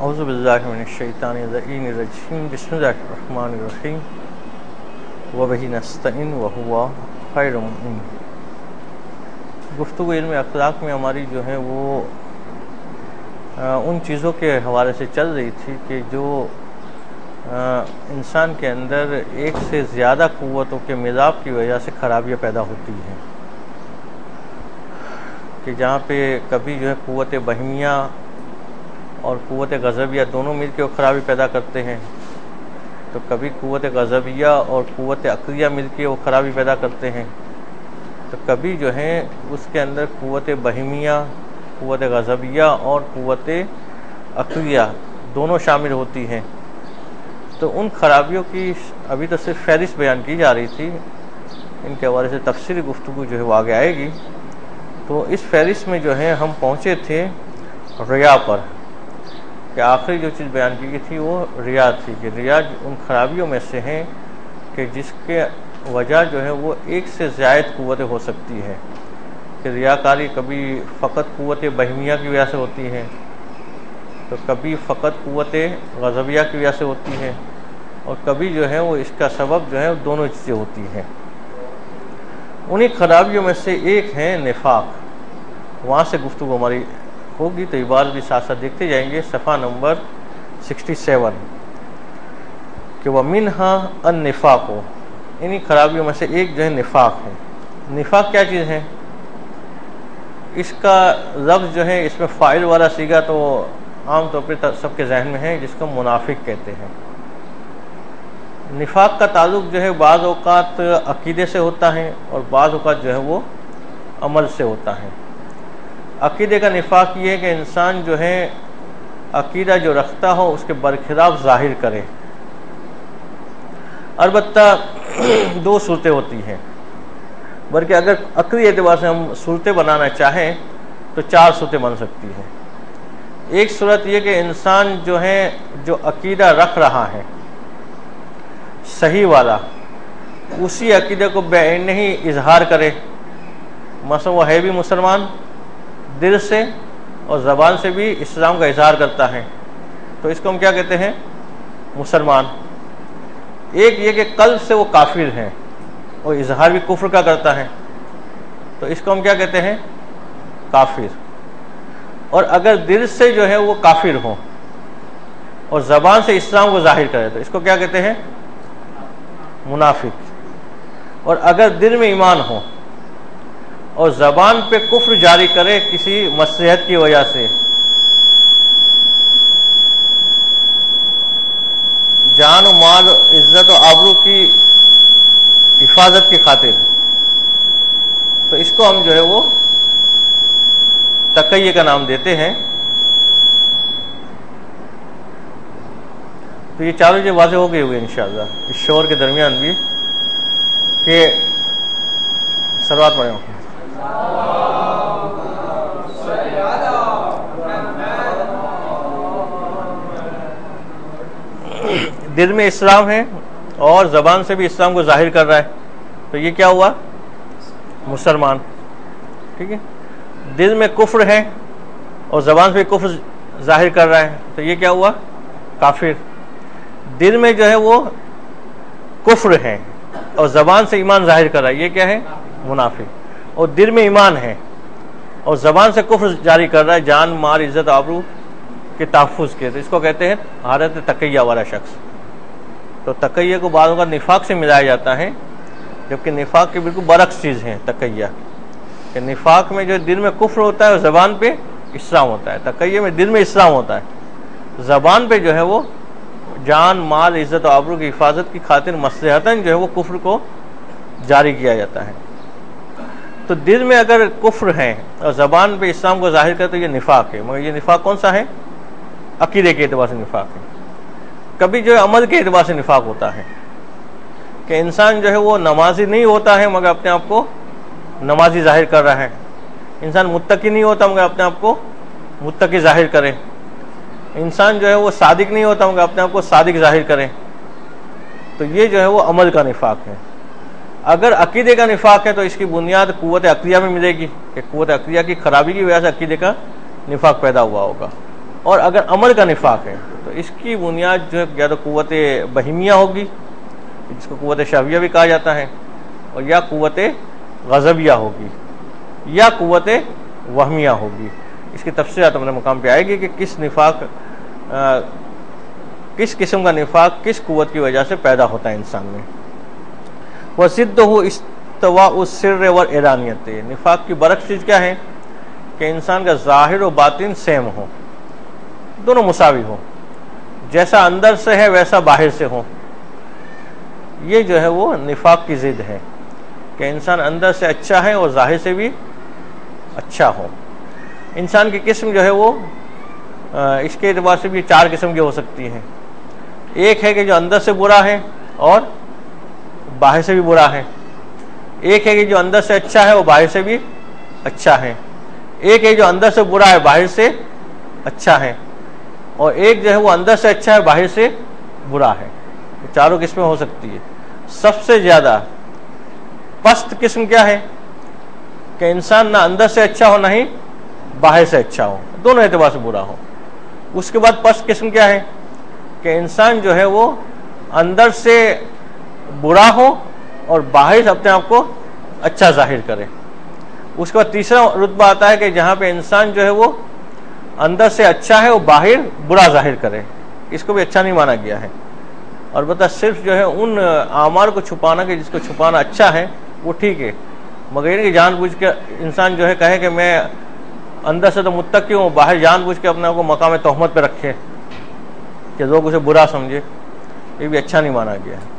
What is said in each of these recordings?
اعوذ باللہ من الشیطان الرجیم بسم اللہ الرحمن الرحیم وبہ نستعین وہو خیر معین۔ گفتگو علم اخلاق میں ہماری جو ہے وہ ان چیزوں کے حوالے سے چل رہی تھی کہ جو انسان کے اندر ایک سے زیادہ قوتوں کے ملاپ کی وجہ سے خرابیاں پیدا ہوتی ہیں، کہ جہاں پہ کبھی جو ہے قوت بہیمیہ اور قوت غضبیہ دونوں مل کے وہ خرابی پیدا کرتے ہیں، تو کبھی قوت غضبیہ اور قوت عقلیہ مل کے وہ خرابی پیدا کرتے ہیں، تو کبھی جو ہے اس کے اندر قوت بہیمیہ، قوت غضبیہ اور قوت عقلیہ دونوں شامل ہوتی ہیں۔ تو ان خرابیوں کی ابھی تو صرف فہرست بیان کی جا رہی تھی، ان کے حوالے سے تفصیلی گفتگو جو ہے وہ آگے آئے گی۔ تو اس فہرست میں جو ہے ہم پہنچے تھے ریا پر، کہ آخری جو چیز بیان کی گئی تھی وہ ریا تھی، کہ ریا ان خرابیوں میں سے ہیں کہ جس کے وجہ جو ہے وہ ایک سے زائد قوتیں ہو سکتی ہے، کہ ریاکاری کبھی فقط قوت بہیمیہ کی وجہ سے ہوتی ہے، تو کبھی فقط قوت غضبیہ کی وجہ سے ہوتی ہے، اور کبھی جو ہے وہ اس کا سبب جو ہے دونوں چیزیں ہوتی ہیں۔ انہی خرابیوں میں سے ایک ہے نفاق، وہاں سے گفتگو ہماری ہوگی، تو عبارت بھی ساتھ ساتھ دیکھتے جائیں گے۔ صفحہ نمبر 67 کہ وَمِنْهَا النِّفَاقُ، انہی خرابیوں میں سے ایک جو ہے نفاق ہے۔ نفاق کیا چیز ہے؟ اس کا لفظ جو ہے اس میں فاعل والا صیغہ تو عام طور پہ سب کے ذہن میں ہے، جس کو منافق کہتے ہیں۔ نفاق کا تعلق جو ہے بعض اوقات عقیدے سے ہوتا ہے اور بعض اوقات جو ہے وہ عمل سے ہوتا ہے۔ عقیدے کا نفاق یہ ہے کہ انسان جو ہے عقیدہ جو رکھتا ہو اس کے برخلاف ظاہر کرے۔ البتہ دو صورتیں ہوتی ہیں، بلکہ اگر عقلی اعتبار سے ہم صورتیں بنانا چاہیں تو 4 صورتیں بن سکتی ہیں۔ ایک صورت یہ کہ انسان جو ہے جو عقیدہ رکھ رہا ہے صحیح والا، اسی عقیدے کو بعین ہی اظہار کرے، مثلا وہ ہے بھی مسلمان، دل سے اور زبان سے بھی اسلام کا اظہار کرتا ہے، تو اس کو ہم کیا کہتے ہیں؟ مسلمان۔ ایک یہ کہ قلب سے وہ کافر ہیں اور اظہار بھی کفر کا کرتا ہے، تو اس کو ہم کیا کہتے ہیں؟ کافر۔ اور اگر دل سے جو ہے وہ کافر ہو اور زبان سے اسلام کو ظاہر کرے تو اس کو کیا کہتے ہیں؟ منافق۔ اور اگر دل میں ایمان ہو اور زبان پہ کفر جاری کرے کسی مصلحت کی وجہ سے، جان و مال، عزت و آبرو کی حفاظت کی خاطر، تو اس کو ہم جو ہے وہ تقیہ کا نام دیتے ہیں۔ تو یہ چاروں جو واضح ہو گئے ہوئے انشاءاللہ اس شور کے درمیان بھی، کہ صلوات پڑھیں۔ دل میں اسلام ہے اور زبان سے بھی اسلام کو ظاہر کر رہا ہے، تو یہ کیا ہوا؟ مسلمان۔ ٹھیک ہے۔ دل میں کفر ہے اور زبان سے بھی کفر ظاہر کر رہا ہے، تو یہ کیا ہوا؟ کافر۔ دل میں جو ہے وہ کفر ہے اور زبان سے ایمان ظاہر کر رہا ہے، یہ کیا ہے؟ منافق۔ اور دل میں ایمان ہے اور زبان سے کفر جاری کر رہا ہے، جان مال عزت آبرو کے تحفظ کے، تو اس کو کہتے ہیں حالت تقیہ والا شخص۔ تو تقیہ کو بعض اوقات نفاق سے ملایا جاتا ہے، جبکہ نفاق کے بالکل برعکس چیز ہے تقیہ، کہ نفاق میں جو دل میں کفر ہوتا ہے اور زبان پہ اسلام ہوتا ہے، تقیہ میں دل میں اسلام ہوتا ہے، زبان پہ جو ہے وہ جان مال عزت و آبرو کی حفاظت کی خاطر مصلحتاً جو ہے وہ کفر کو جاری کیا جاتا ہے۔ تو دل میں اگر کفر ہے اور زبان پہ اسلام کو ظاہر کرے تو یہ نفاق ہے، مگر یہ نفاق کون سا ہے؟ عقیدے کے اعتبار سے نفاق ہے۔ کبھی جو ہے عمل کے اعتبار سے نفاق ہوتا ہے، کہ انسان جو ہے وہ نمازی نہیں ہوتا ہے مگر اپنے آپ کو نمازی ظاہر کر رہا ہے، انسان متقی نہیں ہوتا مگر اپنے آپ کو متقی ظاہر کرے، انسان جو ہے وہ صادق نہیں ہوتا مگر اپنے آپ کو صادق ظاہر کرے، تو یہ جو ہے وہ عمل کا نفاق ہے۔ اگر عقیدے کا نفاق ہے تو اس کی بنیاد قوت عقلیہ میں ملے گی، کہ قوت عقلیہ کی خرابی کی وجہ سے عقیدے کا نفاق پیدا ہوا ہوگا۔ اور اگر عمل کا نفاق ہے تو اس کی بنیاد جو ہے یا تو قوت بہیمیہ ہوگی، جس کو قوت شہویہ بھی کہا جاتا ہے، اور یا قوت غضبیہ ہوگی یا قوت وہمیہ ہوگی۔ اس کی تفصیلات اپنے مقام پہ آئے گی کہ کس قسم کا نفاق کس قوت کی وجہ سے پیدا ہوتا ہے انسان میں۔ وَضِدُّهُ اسْتِوَاءُ السِّرِّ وَالْعِلَانِيَةِ، نفاق کی برعکس چیز کیا ہے کہ انسان کا ظاہر و باطن سیم ہو، دونوں مساوی ہو، جیسا اندر سے ہے ویسا باہر سے ہو۔ یہ جو ہے وہ نفاق کی ضد ہے کہ انسان اندر سے اچھا ہے اور ظاہر سے بھی اچھا ہو۔ انسان کی قسم جو ہے وہ اس کے اعتبار سے بھی 4 قسم کی ہو سکتی ہیں۔ ایک ہے کہ جو اندر سے برا ہے اور باہر سے بھی برا ہے، ایک ہے کہ جو اندر سے اچھا ہے وہ باہر سے بھی اچھا ہے، ایک ہے جو اندر سے برا ہے باہر سے اچھا ہے، اور ایک جو ہے وہ اندر سے اچھا ہے باہر سے برا ہے۔ یہ 4 قسمیں ہو سکتی ہے۔ سب سے زیادہ پست قسم کیا ہے کہ انسان نہ اندر سے اچھا ہو نہ ہی باہر سے اچھا ہو، دونوں اعتبار سے برا ہو۔ اس کے بعد پست قسم کیا ہے کہ انسان جو ہے وہ اندر سے برا ہو اور باہر سے اپنے آپ کو اچھا ظاہر کرے۔ اس کے بعد تیسرا رتبہ آتا ہے کہ جہاں پہ انسان جو ہے وہ اندر سے اچھا ہے اور باہر برا ظاہر کرے، اس کو بھی اچھا نہیں مانا گیا ہے۔ اور بتا صرف جو ہے ان اعمال کو چھپانا کہ جس کو چھپانا اچھا ہے وہ ٹھیک ہے، مگر یہ کہ جان بوجھ کے انسان جو ہے کہے کہ میں اندر سے تو متقی ہوں، باہر جان بوجھ کے اپنے آپ کو مقام تہمت پہ رکھے کہ لوگ اسے برا سمجھے، یہ بھی اچھا نہیں مانا گیا ہے۔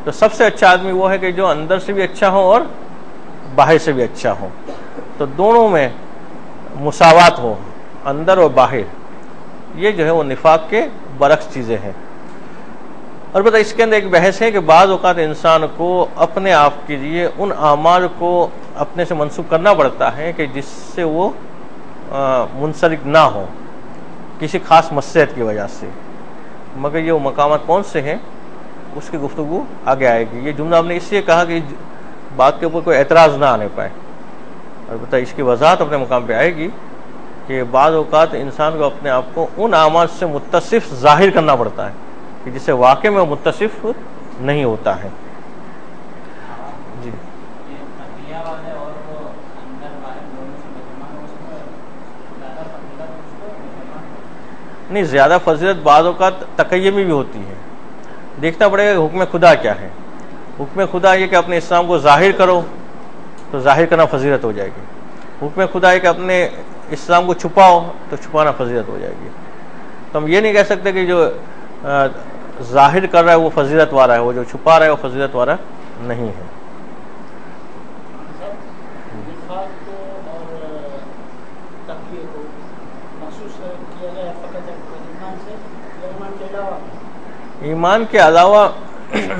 تو سب سے اچھا آدمی وہ ہے کہ جو اندر سے بھی اچھا ہو اور باہر سے بھی اچھا ہو، تو دونوں میں مساوات ہو، اندر اور باہر۔ یہ جو ہے وہ نفاق کے برعکس چیزیں ہیں۔ البتہ اس کے اندر ایک بحث ہے کہ بعض اوقات انسان کو اپنے آپ کے لیے ان اعمال کو اپنے سے منسوخ کرنا پڑتا ہے کہ جس سے وہ منسلک نہ ہو کسی خاص مصلحت کی وجہ سے، مگر یہ وہ مقامات کون سے ہیں اس کی گفتگو آگے آئے گی۔ یہ جملہ ہم نے اس لیے کہا کہ بات کے اوپر کوئی اعتراض نہ آنے پائے۔ البتہ اس کی وضاحت اپنے مقام پہ آئے گی کہ بعض اوقات انسان کو اپنے آپ کو ان اعمال سے متصف ظاہر کرنا پڑتا ہے کہ جس سے واقع میں وہ متصف نہیں ہوتا ہے۔ جی نہیں، زیادہ فضیلت بعض اوقات تقیہ میں بھی ہوتی ہے، دیکھنا پڑے گا کہ حکم خدا کیا ہے۔ حکم خدا یہ کہ اپنے اسلام کو ظاہر کرو تو ظاہر کرنا فضیلت ہو جائے گی، حکم خدا یہ کہ اپنے اسلام کو چھپاؤ تو چھپانا فضیلت ہو جائے گی۔ تو ہم یہ نہیں کہہ سکتے کہ جو ظاہر کر رہا ہے وہ فضیلت والا ہے، وہ جو چھپا رہا ہے وہ فضیلت والا نہیں ہے۔ ایمان کے علاوہ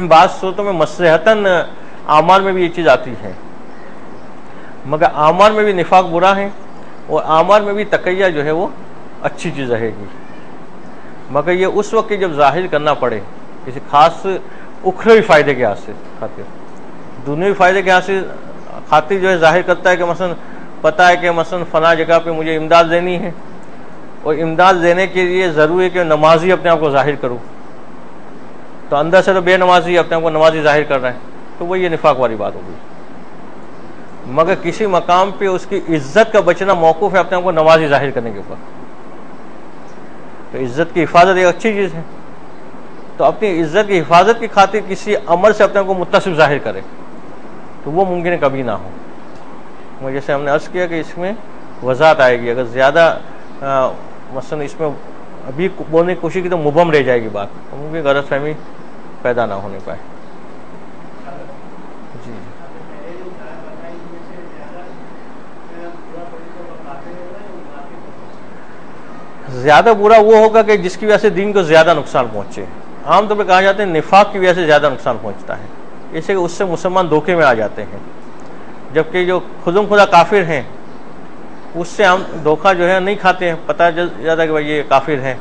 بعض صورتوں میں مصلحتاً اعمال میں بھی یہ چیز آتی ہے، مگر اعمال میں بھی نفاق برا ہے اور اعمال میں بھی تقیہ جو ہے وہ اچھی چیز رہے گی، مگر یہ اس وقت جب ظاہر کرنا پڑے کسی خاص اخروی فائدے کے حاصل خاطر، دنیوی فائدے کے حاصل خاطر جو ہے ظاہر کرتا ہے کہ مثلا پتہ ہے کہ مثلا فلاں جگہ پہ مجھے امداد دینی ہے اور امداد دینے کے لیے ضروری ہے کہ نمازی اپنے آپ کو ظاہر کروں، تو اندر سے تو بے نمازی اپنے آپ کو نمازی ظاہر کر رہا ہے، تو وہ یہ نفاق والی بات ہوگی۔ مگر کسی مقام پہ اس کی عزت کا بچنا موقوف ہے اپنے آپ کو نمازی ظاہر کرنے کے اوپر، تو عزت کی حفاظت ایک اچھی چیز ہے، تو اپنی عزت کی حفاظت کی خاطر کسی عمل سے اپنے آپ کو متصف ظاہر کرے تو وہ ممکن ہے کبھی نہ ہو۔ جیسے ہم نے عرض کیا کہ اس میں وضاحت آئے گی، اگر زیادہ مثلا اس میں ابھی بولنے کی کوشش کی تو مبہم رہ جائے گی بات، ممکن غلط فہمی پیدا نہ ہونے پائے۔ جی زیادہ برا وہ ہوگا کہ جس کی وجہ سے دین کو زیادہ نقصان پہنچے۔ عام طور پہ کہا جاتا ہے نفاق کی وجہ سے زیادہ نقصان پہنچتا ہے، اسے کہ اس سے مسلمان دھوکے میں آ جاتے ہیں، جبکہ جو خودم خدا کافر ہیں اس سے ہم دھوکہ جو ہے نہیں کھاتے ہیں، پتہ زیادہ کہ بھائی یہ کافر ہیں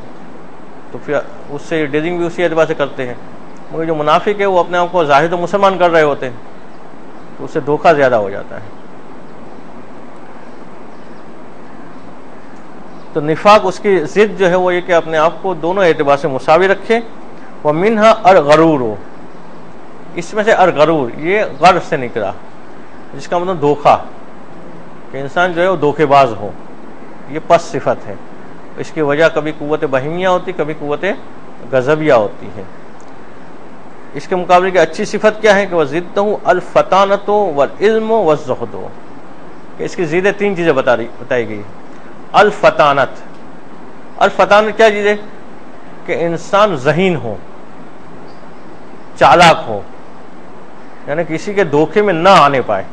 تو پھر اس سے ڈیلنگ بھی اسی اعتبار سے کرتے ہیں، مگر جو منافق ہے وہ اپنے آپ کو ظاہر تو مسلمان کر رہے ہوتے ہیں تو اس سے دھوکہ زیادہ ہو جاتا ہے۔ تو نفاق اس کی ضد جو ہے وہ یہ کہ اپنے آپ کو دونوں اعتبار سے مساوی رکھے. وَمِنْهَا الْغَرُورُ، اس میں سے الغرور یہ غر سے نکلا، جس کا مطلب دھوکہ، کہ انسان جو ہے وہ دھوکے باز ہو، یہ پس صفت ہے. اس کی وجہ کبھی قوت بہیمیہ ہوتی، کبھی قوت غضبیہ ہوتی ہے. اس کے مقابلے کی اچھی صفت کیا ہے کہ وَزِدْتَهُ الْفَطَانَةُ وَالْعِلْمُ وَالزُّهْدُ، کہ اس کی زیدیں تین چیزیں بتائی گئی. الفطانت، الفطانت کیا چیز ہے؟ کہ انسان ذہین ہو، چالاک ہو، یعنی کسی کے دھوکے میں نہ آنے پائے.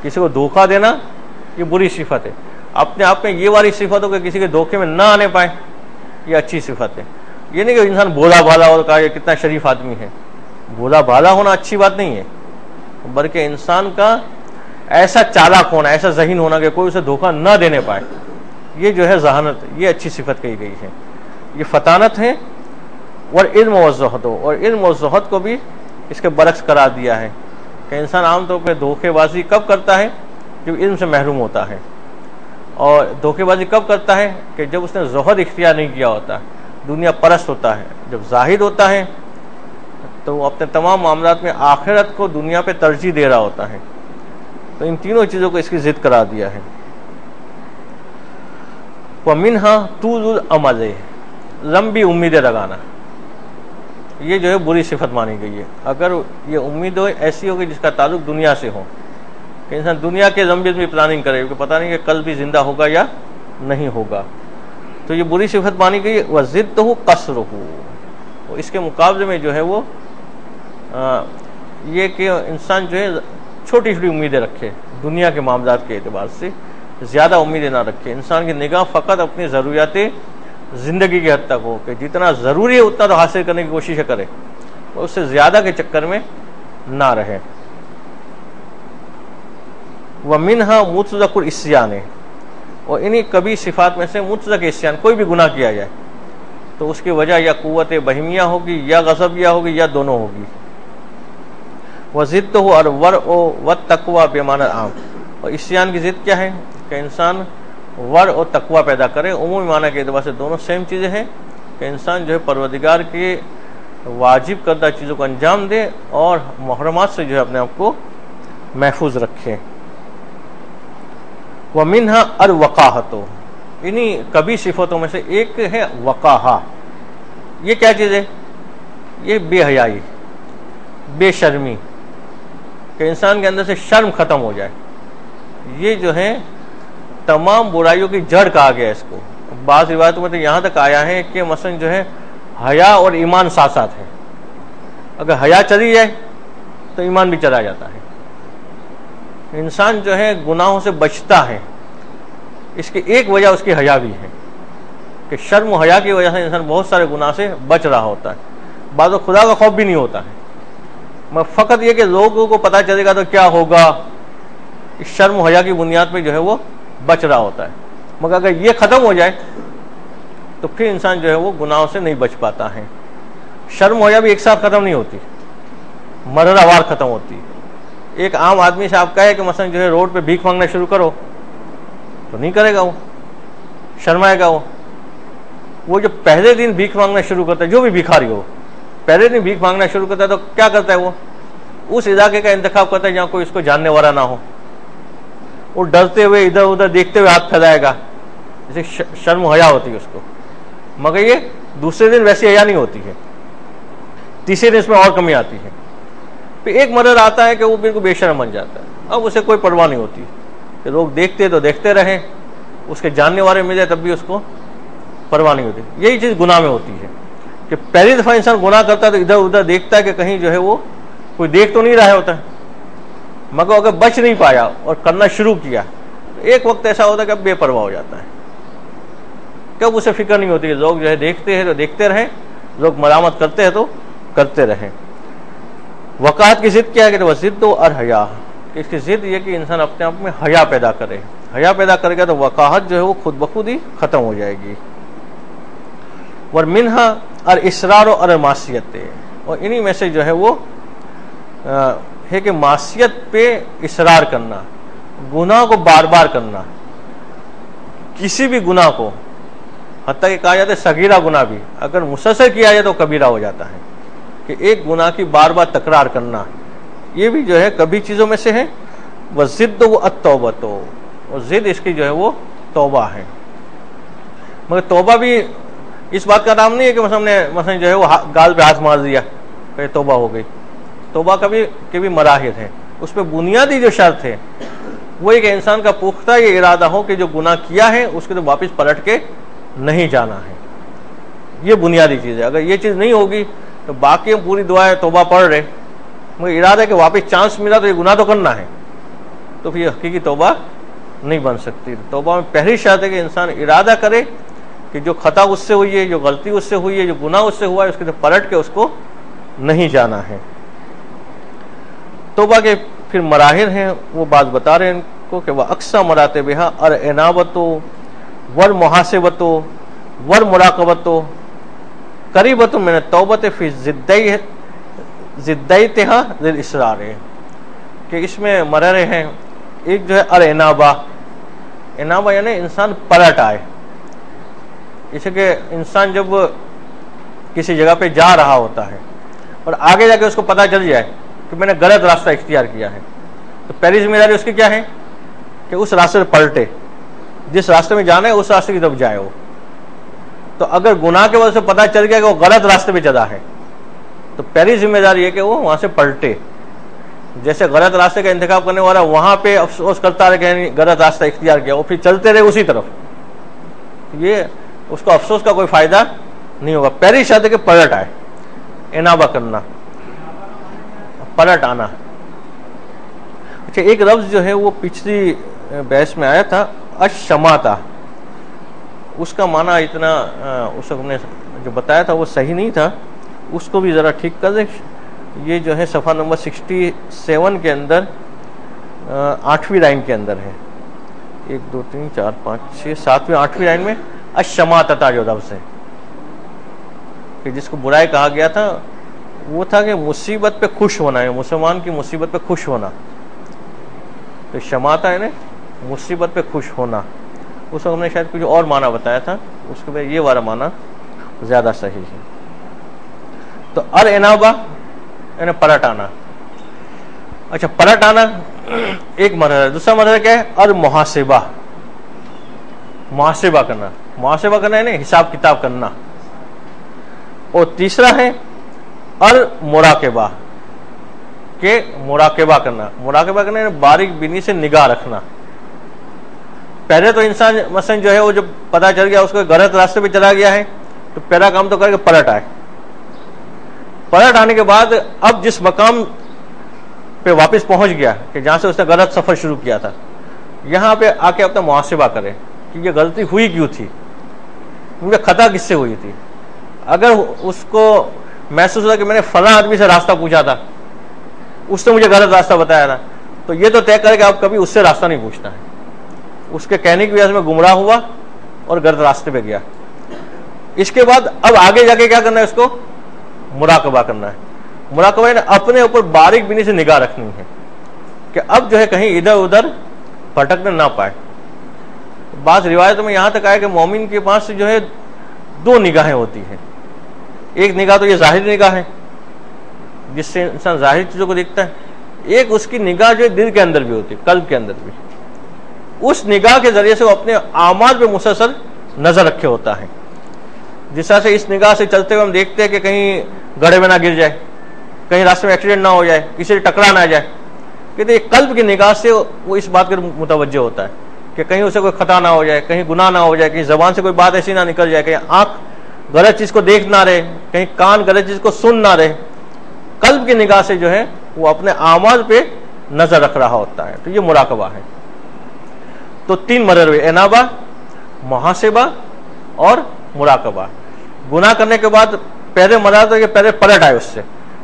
کسی کو دھوکہ دینا یہ بری صفت ہے. اپنے آپ میں یہ والی صفت ہو کہ کسی کے دھوکے میں نہ آنے پائے، یہ اچھی صفت ہے. یہ نہیں کہ انسان بھولا بھالا اور کہا یہ کتنا شریف آدمی ہے. بھولا بھالا ہونا اچھی بات نہیں ہے، بلکہ انسان کا ایسا چالاک ہونا، ایسا ذہین ہونا کہ کوئی اسے دھوکہ نہ دینے پائے، یہ جو ہے ذہانت، یہ اچھی صفت کہی گئی ہے. یہ فطانت ہے. والعلم والزہد، اور علم و زہد کو بھی اس کے برعکس قرار دیا ہے کہ انسان عام طور پہ دھوکے بازی کب کرتا ہے؟ جب علم سے محروم ہوتا ہے. اور دھوکے بازی کب کرتا ہے؟ کہ جب اس نے زہد اختیار نہیں کیا ہوتا، دنیا پرست ہوتا ہے. جب زاہد ہوتا ہے تو وہ اپنے تمام معاملات میں آخرت کو دنیا پہ ترجیح دے رہا ہوتا ہے. تو ان تینوں چیزوں کو اس کی ضد قرار دیا ہے. وَمِنْهَا طُولُ الْأَمَلِ، لمبی امیدیں لگانا، یہ جو ہے بری صفت مانی گئی ہے. اگر یہ امید ایسی ہوگی جس کا تعلق دنیا سے ہو، کہ انسان دنیا کے لمبی پلاننگ کرے کہ پتہ نہیں کہ کل بھی زندہ ہوگا یا نہیں ہوگا، تو یہ بری صفت مانی گئی. وَزِدْتُهُ قَصْرُهُ، اس کے مقابلے میں جو ہے وہ یہ کہ انسان جو ہے چھوٹی چھوٹی امیدیں رکھے، دنیا کے معاملات کے اعتبار سے زیادہ امیدیں نہ رکھے. انسان کی نگاہ فقط اپنی ضروریات زندگی کی حد تک ہو، کہ جتنا ضروری ہے اتنا تو حاصل کرنے کی کوشش کرے، اور اس سے زیادہ کے چکر میں نہ رہے. وَمِنْهَا مُطْلَقُ الْعِصْيَانِ، اور انہی کبھی صفات میں سے مطلق عصیان، کوئی بھی گناہ کیا جائے تو اس کی وجہ یا قوت بہیمیہ ہوگی یا غضبیہ ہوگی یا دونوں ہوگی. وَزِدْتُهُ الْوَرْعُ وَالتَّقْوَى بِمَعْنَى الْعَامِ، اور عصیان کی ضد کیا ہے؟ کہ انسان ورع اور تقوی پیدا کرے. عمومی معنی کے اعتبار سے دونوں سیم چیزیں ہیں، کہ انسان جو ہے پروردگار کے واجب کردہ چیزوں کو انجام دے اور محرمات سے جو ہے اپنے آپ کو محفوظ رکھے. وَمِنْهَا الْوَقَاحَةُ، انہی کبھی صفتوں میں سے ایک ہے وقاحہ. یہ کیا چیز ہے؟ یہ بے حیائی، بے شرمی، کہ انسان کے اندر سے شرم ختم ہو جائے. یہ جو ہے تمام برائیوں کی جڑ کہا گیا اس کو. بعض روایتوں میں تو یہاں تک آیا ہے کہ مثلا جو ہے حیا اور ایمان ساتھ ساتھ ہے. اگر حیا چلی جائے تو ایمان بھی چلا جاتا ہے. انسان جو ہے گناہوں سے بچتا ہے، اس کی ایک وجہ اس کی حیا بھی ہے، کہ شرم و حیا کی وجہ سے انسان بہت سارے گناہ سے بچ رہا ہوتا ہے. بعض خدا کا خوف بھی نہیں ہوتا ہے، مگر فقط یہ کہ لوگوں کو پتہ چلے گا تو کیا ہوگا، اس شرم و حیا کی بنیاد پہ جو ہے وہ بچ رہا ہوتا ہے. مگر اگر یہ ختم ہو جائے تو پھر انسان جو ہے وہ گناہوں سے نہیں بچ پاتا ہے. شرم و حیا بھی ایک ساتھ ختم نہیں ہوتی، مرحلہ وار ختم ہوتی. ایک عام آدمی سے آپ کہے کہ مثلا جو ہے روڈ پہ بھیک مانگنا شروع کرو تو نہیں کرے گا، وہ شرمائے گا. وہ جو پہلے دن بھیک مانگنا شروع کرتا ہے، جو بھی بھکاری ہو پہلے دن بھیک مانگنا شروع کرتا ہے تو کیا کرتا ہے؟ وہ اس علاقے کا انتخاب کرتا ہے جہاں کوئی اس کو جاننے والا نہ ہو. وہ ڈرتے ہوئے ادھر ادھر دیکھتے ہوئے ہاتھ پھیلائے گا، جیسے شرم و حیا ہوتی ہے اس کو. مگر یہ دوسرے دن ویسی حیا نہیں ہوتی ہے، تیسرے دن اس میں اور کمی آتی ہے. پھر ایک مرحلہ آتا ہے کہ وہ بالکل بے شرم بن جاتا ہے. اب اسے کوئی پرواہ نہیں ہوتی کہ لوگ دیکھتے تو دیکھتے رہیں، اس کے جاننے والے مل جائے تب بھی اس کو پرواہ نہیں ہوتی. یہی چیز گناہ میں ہوتی ہے کہ پہلی دفعہ انسان گناہ کرتا ہے تو ادھر ادھر دیکھتا ہے کہ کہیں جو ہے وہ کوئی دیکھ تو نہیں رہا ہوتا ہے. مگر اگر بچ نہیں پایا اور کرنا شروع کیا تو ایک وقت ایسا ہوتا ہے کہ اب بے پرواہ ہو جاتا ہے. کب اسے فکر نہیں ہوتی کہ لوگ جو ہے دیکھتے ہیں تو دیکھتے رہیں، لوگ ملامت کرتے ہیں تو کرتے رہیں. وقاحت کی ضد کیا ہے کہ وزد و الحیا، کہ اس کی ضد یہ کہ انسان اپنے آپ میں حیا پیدا کرے. حیا پیدا کرے گا تو وقاحت جو ہے وہ خود بخود ہی ختم ہو جائے گی. وَمِنْهَا الْإِصْرَارُ عَلَى الْمَعْصِيَةِ، اور انہی میں سے جو ہے وہ ہے کہ معصیت پہ اصرار کرنا، گناہ کو بار بار کرنا. کسی بھی گناہ کو، حتیٰ کہ کہا جاتا ہے صغیرہ گناہ بھی اگر مسلسل کیا جائے تو کبیرہ ہو جاتا ہے، کہ ایک گناہ کی بار بار تکرار کرنا یہ بھی جو ہے کبھی چیزوں میں سے ہے۔ وَالضِّدُّ وَالتَّوْبَةُ، اور ضد اس کی جو ہے وہ توبہ ہے۔ مگر توبہ بھی اس بات کا نام نہیں ہے کہ مثلا جو ہے وہ گال پہ ہاتھ مار دیا کہ توبہ ہو گئی۔ توبہ کے بھی مراحل ہیں، اس پہ بنیادی جو شرط ہے وہ ایک انسان کا پختہ یہ ارادہ ہو کہ جو گناہ کیا ہے اس کے تو واپس پلٹ کے نہیں جانا ہے، یہ بنیادی چیز ہے۔ اگر یہ چیز نہیں ہوگی تو باقی ہم پوری دعائیں توبہ پڑھ رہے مگر ارادہ ہے کہ واپس چانس ملا تو یہ گناہ تو کرنا ہے، تو پھر یہ حقیقی توبہ نہیں بن سکتی۔ توبہ میں پہلی شرط ہے کہ انسان ارادہ کرے کہ جو خطا اس سے ہوئی ہے، جو غلطی اس سے ہوئی ہے، جو گناہ اس سے ہوا ہے، اس کے تو پلٹ کے اس کو نہیں جانا ہے۔ توبہ کے پھر مراحل ہیں، وہ بات بتا رہے ہیں ان کو کہ وہ اقصی مراتبہا الانابۃ والمحاسبۃ والمراقبۃ قریبۃ من التوبۃ فی ضدیتہا للاصرار، کہ اس میں مرحلے ہیں۔ ایک جو ہے الانابہ، انابہ یعنی انسان پلٹ آئے، جیسے کہ انسان جب کسی جگہ پہ جا رہا ہوتا ہے اور آگے جا کے اس کو پتہ چل جائے کہ میں نے غلط راستہ اختیار کیا ہے، تو پہلی ذمہ داری اس کی کیا ہے کہ اس راستے سے پلٹے، جس راستے میں جانا ہے اس راستے کی طرف جائے وہ۔ تو اگر گناہ کی وجہ سے پتہ چل گیا کہ وہ غلط راستے پہ چلا ہے تو پہلی ذمہ داری یہ کہ وہ وہاں سے پلٹے۔ جیسے غلط راستے کا انتخاب کرنے والا وہاں پہ افسوس کرتا رہے کہ غلط راستہ اختیار کیا، وہ پھر چلتے رہے اسی طرف، یہ اس کو افسوس کا کوئی فائدہ نہیں ہوگا۔ پہلی شرط ہے کہ پلٹ آئے، انابہ کرنا، پلٹ آنا۔ اچھا، ایک لفظ جو ہے وہ پچھلی بحث میں آیا تھا، الشماتہ، اس کا معنی اتنا اس وقت ہم نے جو بتایا تھا وہ صحیح نہیں تھا، اس کو بھی ذرا ٹھیک کر دیں۔ یہ جو ہے صفحہ نمبر 67 کے اندر 8ویں لائن کے اندر ہے، 1 2 3 4 5 6 7ویں 8ویں لائن میں الشماتہ جو لفظ ہے، کہ جس کو برائی کہا گیا تھا وہ تھا کہ مصیبت پہ خوش ہونا ہے، مسلمان کی مصیبت پہ خوش ہونا، تو شماتہ ہے نا مصیبت پہ خوش ہونا۔ اس وقت ہم نے شاید کچھ اور معنی بتایا تھا، اس کے بعد یہ والا معنی زیادہ صحیح ہے۔ تو الانابہ یعنی پلٹ آنا۔ اچھا، پلٹ آنا ایک مرحلہ ہے۔ دوسرا مرحلہ کیا ہے؟ المحاسبہ، محاسبہ کرنا، محاسبہ کرنا یعنی حساب کتاب کرنا۔ اور تیسرا ہے المراقبہ، کہ مراقبہ کرنا، مراقبہ کرنا یعنی باریک بینی سے نگاہ رکھنا۔ پہلے تو انسان مثلا جو ہے وہ جب پتہ چل گیا اس کو غلط راستے پہ چلا گیا ہے تو پہلا کام تو کر کے پلٹ آئے، پلٹ آنے کے بعد اب جس مقام پہ واپس پہنچ گیا کہ جہاں سے اس نے غلط سفر شروع کیا تھا، یہاں پہ آ کے اپنا محاسبہ کرے کہ یہ غلطی ہوئی کیوں تھی، مجھے خطا کس سے ہوئی تھی۔ اگر اس کو محسوس ہوا کہ میں نے فلاں آدمی سے راستہ پوچھا تھا، اس نے مجھے غلط راستہ بتایا تھا، تو یہ تو طے کرے کہ آپ کبھی اس سے راستہ نہیں پوچھنا ہے۔ اس کے کہنے کی وجہ سے میں گمراہ ہوا اور غلط راستے پہ گیا۔ اس کے بعد اب آگے جا کے کیا کرنا ہے؟ اس کو مراقبہ کرنا ہے۔ مراقبہ یعنی اپنے اوپر باریک بینی سے نگاہ رکھنی ہے کہ اب جو ہے کہیں ادھر ادھر پھٹکنے نہ پائے۔ بعض روایتوں میں یہاں تک آیا کہ مومن کے پاس جو ہے 2 نگاہیں ہوتی ہیں۔ ایک نگاہ تو یہ ظاہری نگاہ ہے جس سے انسان ظاہری چیزوں کو دیکھتا ہے، ایک اس کی نگاہ جو ہے دل کے اندر بھی ہوتی ہے، قلب کے اندر بھی۔ اس نگاہ کے ذریعے سے وہ اپنے اعمال پہ مسلسل نظر رکھے ہوتا ہے۔ جس طرح سے اس نگاہ سے چلتے ہوئے ہم دیکھتے ہیں کہ کہیں گڑھے میں نہ گر جائے، کہیں راستے میں ایکسیڈنٹ نہ ہو جائے، کسی سے ٹکرا نہ جائے، کہتے ہیں قلب کی نگاہ سے وہ اس بات کے متوجہ ہوتا ہے کہ کہیں اسے کوئی خطا نہ ہو جائے، کہیں گناہ نہ ہو جائے، کہیں زبان سے کوئی بات ایسی نہ نکل جائے، کہیں آنکھ غلط چیز کو دیکھ نہ رہے، کہیں کان غلط چیز کو سن نہ رہے۔ قلب کی نگاہ سے جو ہے وہ اپنے اعمال پہ نظر رکھ رہا ہوتا ہے، تو یہ مراقبہ ہے۔ تو 3 مرحلے، انابہ، محاسبہ اور مراقبہ۔ گناہ کرنے کے بعد پہلے مرحلہ تو یہ پہلے پلٹ آئے اس سے،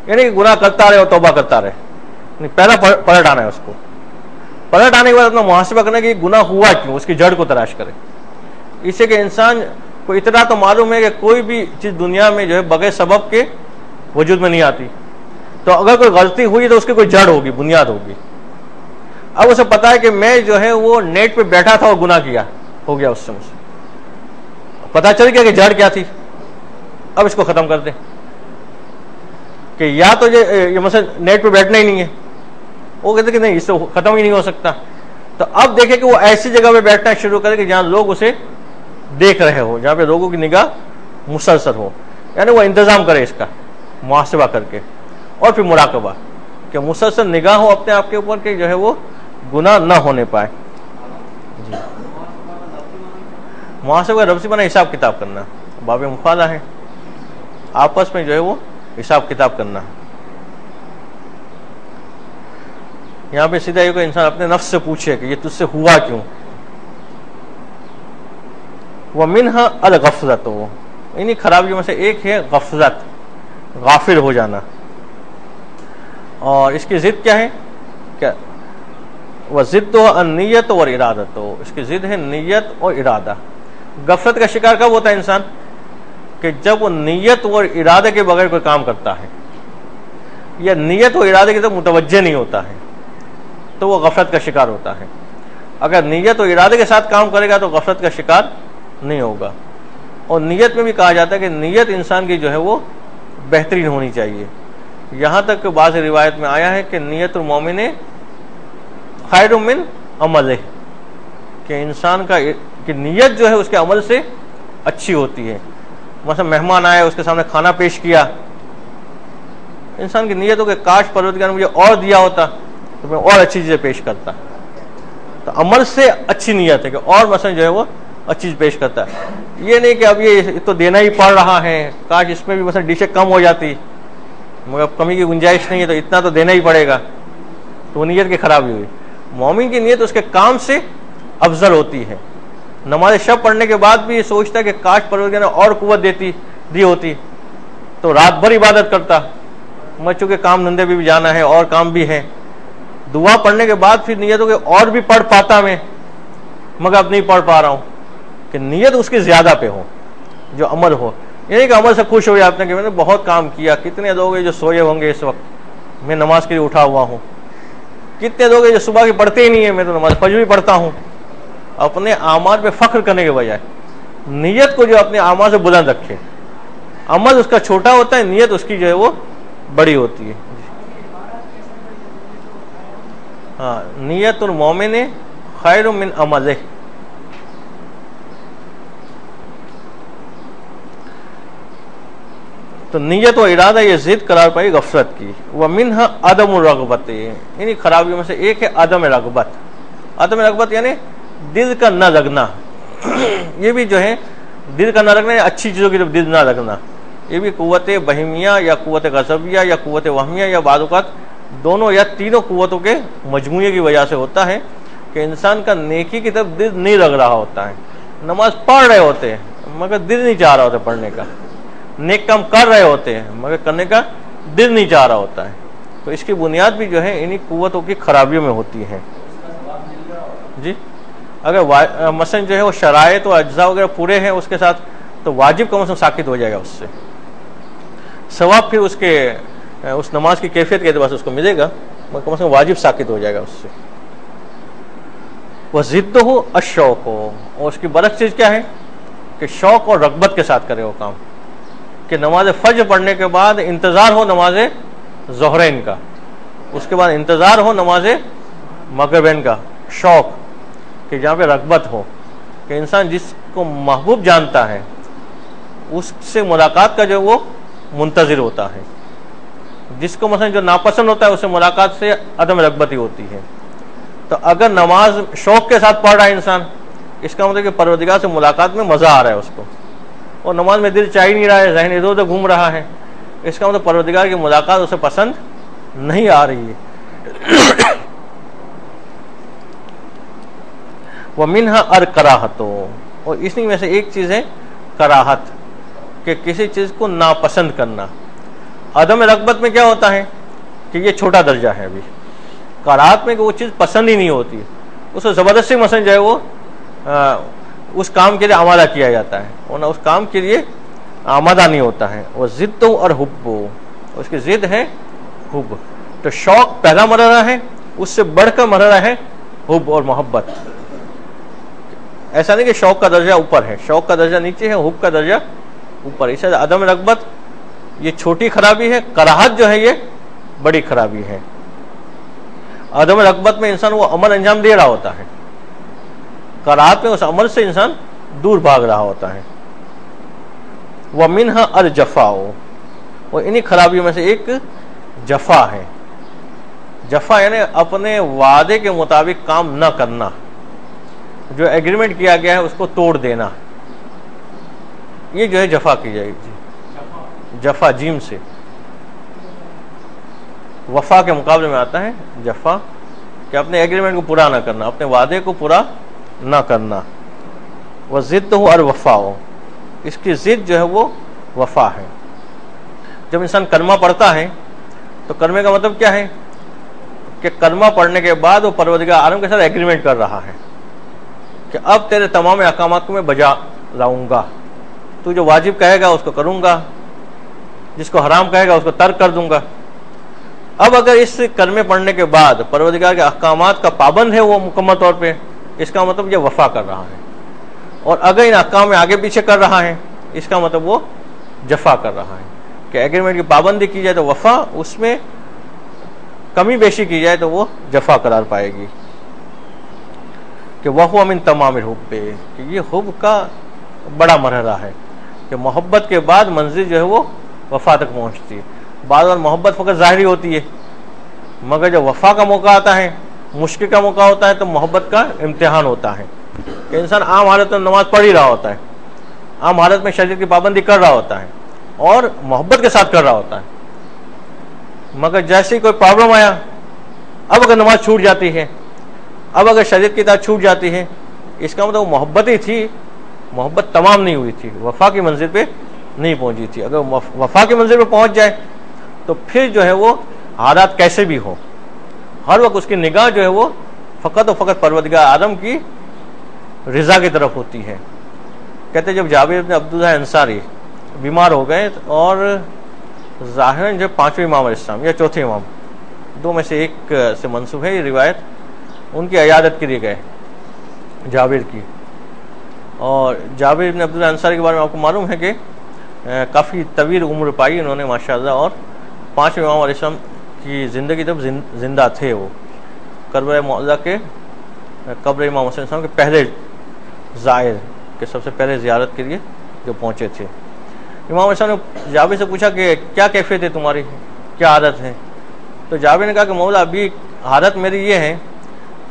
یعنی کہ گناہ کرتا رہے اور توبہ کرتا رہے، پہلا پلٹ آنا ہے اس کو۔ پلٹ آنے کے بعد اپنا محاسبہ کرنا کہ گناہ ہوا کیوں، اس کی جڑ کو تلاش کرے۔ اس سے کہ انسان کو اتنا تو معلوم ہے کہ کوئی بھی چیز دنیا میں جو ہے بغیر سبب کے وجود میں نہیں آتی، تو اگر کوئی غلطی ہوئی تو اس کی کوئی جڑ ہوگی، بنیاد ہوگی۔ اب اسے پتا ہے کہ میں جو ہے وہ نیٹ پہ بیٹھا تھا اور گناہ کیا، ہو گیا اس سے مجھ سے، پتا چل گیا کہ جڑ کیا تھی، اب اس کو ختم کر دیں، کہ یا تو یہ مثلا نیٹ پہ بیٹھنا ہی نہیں ہے، وہ کہتے کہ نہیں اس سے ختم ہی نہیں ہو سکتا، تو اب دیکھیں کہ وہ ایسی جگہ پہ بیٹھنا شروع کرے کہ جہاں لوگ اسے دیکھ رہے ہو، جہاں پہ لوگوں کی نگاہ مسلسل ہو، یعنی وہ انتظام کرے اس کا محاسبہ کر کے، اور پھر مراقبہ کہ مسلسل نگاہ ہو اپنے آپ کے اوپر کہ جو ہے وہ گناہ نہ ہونے پائے. جی محاسبہ کا لفظی معنی حساب کتاب کرنا، باب مفادہ ہے، آپس میں جو ہے وہ حساب کتاب کرنا. یہاں پہ سیدھا یہ کہ انسان اپنے نفس سے پوچھے کہ یہ تجھ سے ہوا کیوں. وَمِنْهَا الْغَفْلَةُ، انہی خرابیوں میں سے ایک ہے غفلت، غافل ہو جانا. اور اس کی ضد کیا ہے؟ کیا وَضِدُّهُ النِّيَّةُ وَالْإِرَادَةُ، اس کی ضد ہے نیت اور ارادہ. غفلت کا شکار کب ہوتا ہے انسان؟ کہ جب وہ نیت اور ارادے کے بغیر کوئی کام کرتا ہے، یا نیت اور ارادے کی طرف متوجہ نہیں ہوتا ہے، تو وہ غفلت کا شکار ہوتا ہے. اگر نیت اور ارادے کے ساتھ کام کرے گا تو غفلت کا شکار نہیں ہوگا. اور نیت میں بھی کہا جاتا ہے کہ نیت انسان کی جو ہے وہ بہترین ہونی چاہیے. یہاں تک کہ بعض روایت میں آیا ہے کہ نیت المومن خیر من عملہ، کہ انسان کا کہ نیت جو ہے اس کے عمل سے اچھی ہوتی ہے. مثلا مہمان آئے، اس کے سامنے کھانا پیش کیا، انسان کی نیت ہو کہ کاش پروردگار نے مجھے اور دیا ہوتا تو میں اور اچھی چیزیں پیش کرتا. تو عمل سے اچھی نیت ہے کہ اور مثلا جو ہے وہ اچھی چیز پیش کرتا ہے. یہ نہیں کہ اب یہ تو دینا ہی پڑ رہا ہے، کاش اس میں بھی مثلا ڈشیں کم ہو جاتی، مگر کمی کی گنجائش نہیں ہے تو اتنا تو دینا ہی پڑے گا، تو وہ نیت کی خرابی ہوئی. مومن کی نیت اس کے کام سے افضل ہوتی ہے. نماز شب پڑھنے کے بعد بھی یہ سوچتا ہے کہ کاش پروردگار نے اور قوت دی ہوتی تو رات بھر عبادت کرتا، میں چونکہ کام دھندے بھی جانا ہے اور کام بھی ہے. دعا پڑھنے کے بعد پھر نیت ہو کہ اور بھی پڑھ پاتا میں، مگر اب نہیں پڑھ پا رہا ہوں. کہ نیت اس کی زیادہ پہ ہو، جو عمل ہو. یعنی کہ عمل سے خوش ہو جاتے ہیں کہ میں نے بہت کام کیا. کتنے لوگ ہیں جو سوئے ہوں گے اس وقت، میں نماز کے لیے اٹھا ہوا ہوں. کتنے لوگ ہیں جو صبح کی پڑھتے ہی نہیں ہیں، میں تو نماز فجر بھی پڑھتا ہوں. اپنے اعمال پہ فخر کرنے کے بجائے نیت کو جو اپنے اعمال سے بلند رکھے. عمل اس کا چھوٹا ہوتا ہے، نیت اس کی جو ہے وہ بڑی ہوتی ہے. ہاں، نیت المومن خیر من عملہ. تو نیت و ارادہ یہ ضد قرار پائی غفلت کی. وَمِنْهَا عدم الرغبت، انہی خرابیوں میں سے ایک ہے عدم رغبت. عدم رغبت یعنی دل کا نہ لگنا. یہ بھی جو ہے دل کا نہ لگنا یا اچھی چیزوں کی طرف دل نہ لگنا، یہ بھی قوت بہیمیہ یا قوت غضبیہ یا قوت وہمیہ یا بعض اوقات دونوں یا تینوں قوتوں کے مجموعے کی وجہ سے ہوتا ہے کہ انسان کا نیکی کی طرف دل نہیں لگ رہا ہوتا ہے. نماز پڑھ رہے ہوتے ہیں مگر دل نہیں چاہ رہا ہوتا پڑھنے کا، نیک کام کر رہے ہوتے ہیں مگر کرنے کا دل نہیں چاہ رہا ہوتا ہے. تو اس کی بنیاد بھی جو ہے انہی قوتوں کی خرابیوں میں ہوتی ہے. جی اگر مثلا جو ہے وہ شرائط و اجزاء وغیرہ پورے ہیں اس کے ساتھ تو واجب کم از کم ساقط ہو جائے گا اس سے. ثواب پھر اس نماز کی کیفیت کے اعتبار سے اس کو ملے گا، مگر کم از کم واجب ساقط ہو جائے گا اس سے. وہ ضد ہو الشوق ہو، اور اس کی برعکس چیز کیا ہے کہ شوق اور رغبت کے ساتھ کرے وہ کام. کہ نماز فجر پڑھنے کے بعد انتظار ہو نماز ظہرین کا، اس کے بعد انتظار ہو نماز مغربین کا. شوق کہ جہاں پہ رغبت ہو، کہ انسان جس کو محبوب جانتا ہے اس سے ملاقات کا جو وہ منتظر ہوتا ہے. جس کو مثلا جو ناپسند ہوتا ہے اس سے ملاقات سے عدم رغبت ہی ہوتی ہے. تو اگر نماز شوق کے ساتھ پڑھ رہا ہے انسان، اس کا مطلب کہ پروردگار سے ملاقات میں مزہ آ رہا ہے اس کو، اور نماز میں دل چاہ ہی نہیں رہا ہے، ذہن ادھر ادھر گھوم رہا ہے، اس کا مطلب پروردگار کی ملاقات اسے پسند نہیں آ رہی ہے. وَمِنْهَا الْكَرَاهَةُ، اور اسی میں سے ایک چیز ہے کراہت، کہ کسی چیز کو ناپسند کرنا. عدم رغبت میں کیا ہوتا ہے کہ یہ چھوٹا درجہ ہے. ابھی کراہت میں کہ وہ چیز پسند ہی نہیں ہوتی، اس کو زبردستی مثلا جو ہے وہ اس کام کے لیے آمادہ کیا جاتا ہے، ورنہ اس کام کے لیے آمادہ نہیں ہوتا ہے. وہ ضد اور حب، اس کی ضد ہے حب. تو شوق پہلا مرحلہ ہے، اس سے بڑھ کر مرحلہ ہے حب اور محبت. ایسا نہیں کہ شوق کا درجہ اوپر ہے، شوق کا درجہ نیچے ہے، حب کا درجہ اوپر ہے۔ اس سے عدم رغبت یہ چھوٹی خرابی ہے، کراہت جو ہے یہ بڑی خرابی ہے۔ عدم رغبت میں انسان وہ عمل انجام دے رہا ہوتا ہے، کراہت میں اس عمل سے انسان دور بھاگ رہا ہوتا ہے۔ وَمِنْهَا الْجَفَاءُ، وہ انہی خرابیوں میں سے ایک جفا ہے۔ جفا یعنی اپنے وعدے کے مطابق کام نہ کرنا، جو ایگریمنٹ کیا گیا ہے اس کو توڑ دینا، یہ جو ہے جفا کی جائے گی۔ جفا جیم سے، وفا کے مقابلے میں آتا ہے جفا، کہ اپنے ایگریمنٹ کو پورا نہ کرنا، اپنے وعدے کو پورا نہ کرنا۔ وَضِدُّهُ الْوَفَاءُ، اس کی ضد جو ہے وہ وفا ہے۔ جب انسان کلمہ پڑھتا ہے تو کلمے کا مطلب کیا ہے کہ کلمہ پڑھنے کے بعد وہ پروردگار عالم کے ساتھ ایگریمنٹ کر رہا ہے کہ اب تیرے تمام احکامات کو میں بجا لاؤں گا، تو جو واجب کہے گا اس کو کروں گا، جس کو حرام کہے گا اس کو ترک کر دوں گا۔ اب اگر اس کلمے پڑھنے کے بعد پروردگار کے احکامات کا پابند ہے وہ مکمل طور پہ، اس کا مطلب یہ وفا کر رہا ہے، اور اگر ان احکام میں آگے پیچھے کر رہا ہے اس کا مطلب وہ جفا کر رہا ہے۔ کہ ایگریمنٹ کی پابندی کی جائے تو وفا، اس میں کمی بیشی کی جائے تو وہ جفا قرار پائے گی۔ کہ وَهُوَ مِن تَمَامِ الْحُبِّ، کہ یہ حب کا بڑا مرحلہ ہے کہ محبت کے بعد منزل جو ہے وہ وفا تک پہنچتی ہے۔ بعض بار محبت فقط ظاہری ہوتی ہے، مگر جب وفا کا موقع آتا ہے، مشکل کا موقع ہوتا ہے، تو محبت کا امتحان ہوتا ہے کہ انسان عام حالت میں نماز پڑھ ہی رہا ہوتا ہے، عام حالت میں شریعت کی پابندی کر رہا ہوتا ہے اور محبت کے ساتھ کر رہا ہوتا ہے، مگر جیسے ہی کوئی پرابلم آیا، اب اگر نماز چھوٹ جاتی ہے، اب اگر شریعت کی اطاعت چھوٹ جاتی ہے، اس کا مطلب محبت ہی تھی، محبت تمام نہیں ہوئی تھی، وفا کی منزل پہ نہیں پہنچی تھی۔ اگر وفا کی منزل پہ پہنچ جائے تو پھر جو ہے وہ حالات کیسے بھی ہو، ہر وقت اس کی نگاہ جو ہے وہ فقط و فقط پروردگار عالم کی رضا کی طرف ہوتی ہے۔ کہتے جب جابر بن عبداللہ انصاری بیمار ہو گئے اور ظاہراً جو پانچویں امام علیہ السلام یا چوتھے امام، دو میں سے ایک سے منسوب ہے یہ روایت، ان کی عیادت کے لیے گئے جابر کی، اور جابر بن عبداللہ انصاری کے بارے میں آپ کو معلوم ہے کہ کافی طویل عمر پائی انہوں نے ماشاءاللہ، اور پانچویں امام علیہ السلام کی زندگی تب زندہ تھے، وہ کربلا معظہ کے قبر امام حسین السلام کے پہلے زائر کے سب سے پہلے زیارت کے لیے جو پہنچے تھے۔ امام حسین نے جابر سے پوچھا کہ کیا کیفیت ہے تمہاری، کیا عادت ہے؟ تو جابر نے کہا کہ مولا ابھی حالت میری یہ ہے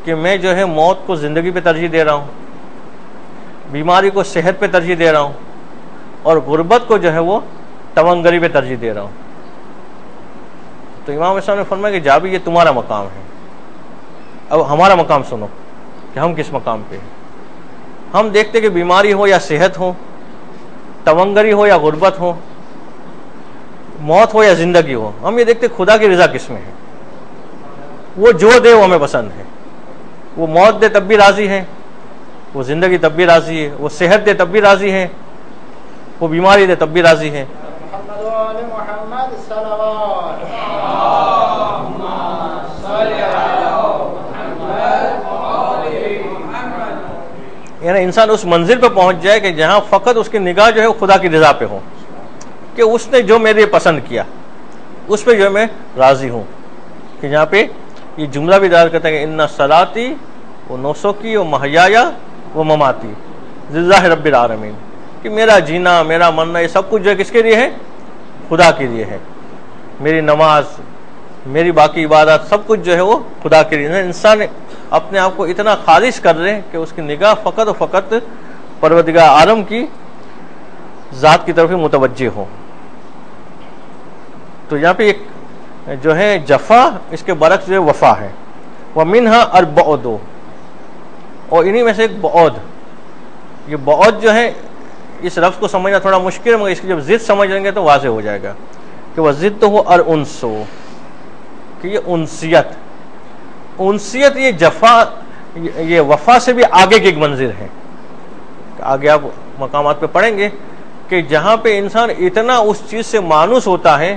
کہ میں جو ہے موت کو زندگی پہ ترجیح دے رہا ہوں، بیماری کو صحت پہ ترجیح دے رہا ہوں، اور غربت کو جو ہے وہ تمنگری پہ ترجیح دے رہا ہوں۔ تو امام حسین نے فرمایا کہ جابر یہ تمہارا مقام ہے، اب ہمارا مقام سنو کہ ہم کس مقام پہ ہیں۔ ہم دیکھتے کہ بیماری ہو یا صحت ہو، تمنگری ہو یا غربت ہو، موت ہو یا زندگی ہو، ہم یہ دیکھتے خدا کی رضا کس میں ہے، وہ جو دے وہ ہمیں پسند ہے، وہ موت دے تب بھی راضی ہے، وہ زندگی تب بھی راضی ہے، وہ صحت دے تب بھی راضی ہے، وہ بیماری دے تب بھی راضی ہے۔ یعنی انسان اس منزل پہ پہنچ جائے کہ جہاں فقط اس کی نگاہ جو ہے خدا کی رضا پہ ہو، کہ اس نے جو میرے پسند کیا اس پہ جو ہے میں راضی ہوں۔ کہ جہاں پہ یہ جملہ بھی دار کرتا ہے کہ ان صلاتی و نسکی و محیایا و مماتی للہ رب العالمین، کہ میرا جینا، میرا مرنا، یہ سب کچھ جو ہے کس کے لیے ہے؟ خدا کے لیے ہے۔ میری نماز، میری باقی عبادات، سب کچھ جو ہے وہ خدا کے لیے۔ انسان اپنے آپ کو اتنا خالص کر لے کہ اس کی نگاہ فقط و فقط پروردگار عالم کی ذات کی طرف ہی متوجہ ہو۔ تو یہاں پہ ایک جو ہے جفا، اس کے برعکس جو ہے وفا ہے۔ وَمِنْهَا الْبُعْدُ، اور انہی میں سے ایک بعد۔ یہ بعد جو ہے اس لفظ کو سمجھنا تھوڑا مشکل ہے، مگر اس کی جب ضد سمجھ لیں گے تو واضح ہو جائے گا کہ وہ ضد ہو الانس، کہ یہ انسیت، انسیت یہ جفا، یہ وفا سے بھی آگے کی ایک منزل ہے۔ آگے آپ مقامات پہ پڑھیں گے کہ جہاں پہ انسان اتنا اس چیز سے مانوس ہوتا ہے